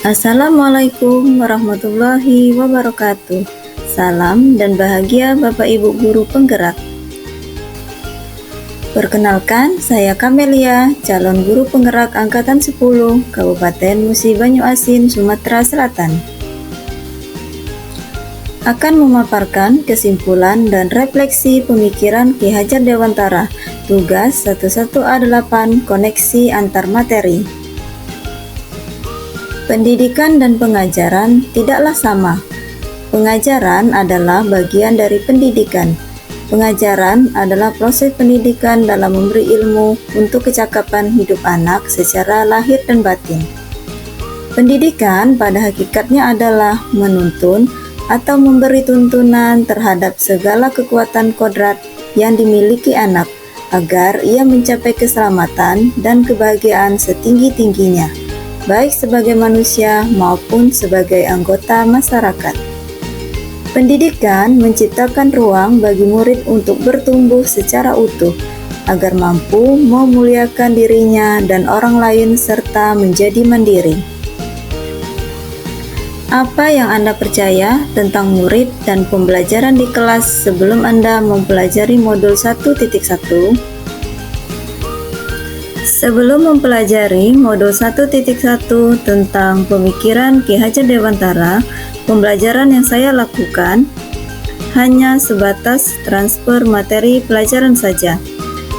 Assalamualaikum warahmatullahi wabarakatuh. Salam dan bahagia Bapak Ibu Guru Penggerak. Perkenalkan, saya Kamelia, calon guru penggerak Angkatan 10, Kabupaten Musi Banyu Asin, Sumatera Selatan. Akan memaparkan kesimpulan dan refleksi pemikiran Ki Hajar Dewantara, tugas 11A8, koneksi antar materi. Pendidikan dan pengajaran tidaklah sama. Pengajaran adalah bagian dari pendidikan. Pengajaran adalah proses pendidikan dalam memberi ilmu untuk kecakapan hidup anak secara lahir dan batin. Pendidikan pada hakikatnya adalah menuntun atau memberi tuntunan terhadap segala kekuatan kodrat yang dimiliki anak agar ia mencapai keselamatan dan kebahagiaan setinggi-tingginya, baik sebagai manusia maupun sebagai anggota masyarakat. Pendidikan menciptakan ruang bagi murid untuk bertumbuh secara utuh, agar mampu memuliakan dirinya dan orang lain serta menjadi mandiri. Apa yang Anda percaya tentang murid dan pembelajaran di kelas sebelum Anda mempelajari modul 1.1? Sebelum mempelajari modul 1.1 tentang pemikiran Ki Hajar Dewantara, pembelajaran yang saya lakukan hanya sebatas transfer materi pelajaran saja.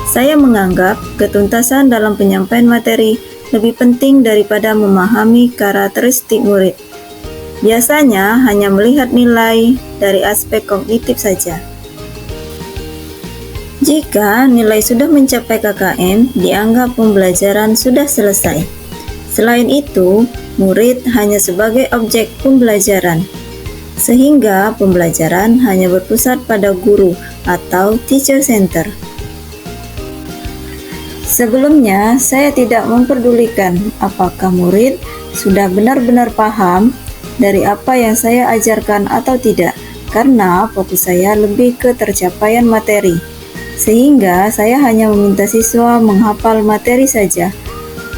Saya menganggap ketuntasan dalam penyampaian materi lebih penting daripada memahami karakteristik murid. Biasanya hanya melihat nilai dari aspek kognitif saja. Jika nilai sudah mencapai KKM, dianggap pembelajaran sudah selesai. Selain itu, murid hanya sebagai objek pembelajaran, sehingga pembelajaran hanya berpusat pada guru atau teacher center. Sebelumnya, saya tidak memperdulikan apakah murid sudah benar-benar paham dari apa yang saya ajarkan atau tidak, karena fokus saya lebih ke tercapaian materi. Sehingga saya hanya meminta siswa menghafal materi saja,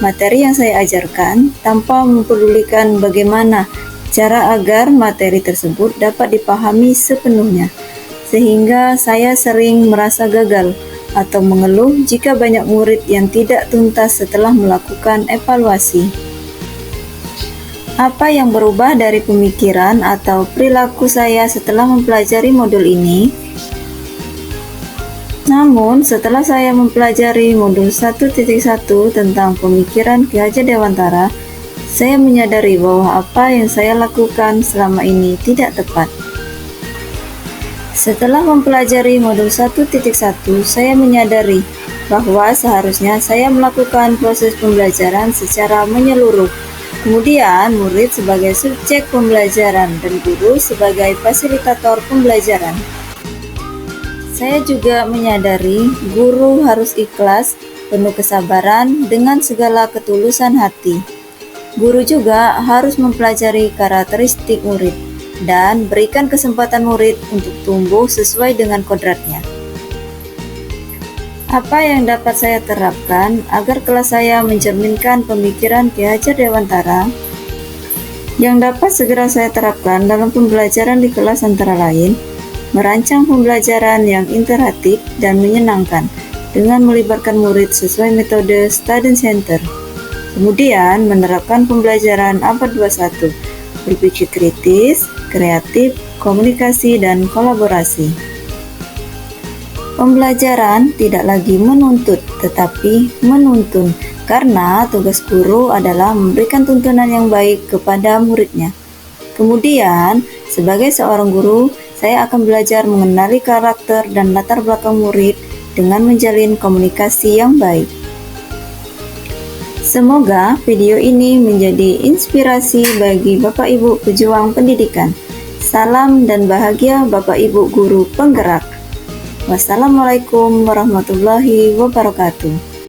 materi yang saya ajarkan, tanpa mempedulikan bagaimana cara agar materi tersebut dapat dipahami sepenuhnya. Sehingga saya sering merasa gagal atau mengeluh jika banyak murid yang tidak tuntas setelah melakukan evaluasi. Apa yang berubah dari pemikiran atau perilaku saya setelah mempelajari modul ini? Namun, setelah saya mempelajari modul 1.1 tentang pemikiran Ki Hajar Dewantara, saya menyadari bahwa apa yang saya lakukan selama ini tidak tepat. Setelah mempelajari modul 1.1, saya menyadari bahwa seharusnya saya melakukan proses pembelajaran secara menyeluruh. Kemudian, murid sebagai subjek pembelajaran dan guru sebagai fasilitator pembelajaran. Saya juga menyadari guru harus ikhlas, penuh kesabaran dengan segala ketulusan hati. Guru juga harus mempelajari karakteristik murid dan berikan kesempatan murid untuk tumbuh sesuai dengan kodratnya. Apa yang dapat saya terapkan agar kelas saya mencerminkan pemikiran Ki Hajar Dewantara? Yang dapat segera saya terapkan dalam pembelajaran di kelas antara lain, merancang pembelajaran yang interaktif dan menyenangkan dengan melibatkan murid sesuai metode student center. Kemudian menerapkan pembelajaran abad 21, berpikir kritis, kreatif, komunikasi, dan kolaborasi. Pembelajaran tidak lagi menuntut, tetapi menuntun, karena tugas guru adalah memberikan tuntunan yang baik kepada muridnya. Kemudian, sebagai seorang guru, saya akan belajar mengenali karakter dan latar belakang murid dengan menjalin komunikasi yang baik. Semoga video ini menjadi inspirasi bagi Bapak Ibu pejuang pendidikan. Salam dan bahagia Bapak Ibu guru penggerak. Wassalamualaikum warahmatullahi wabarakatuh.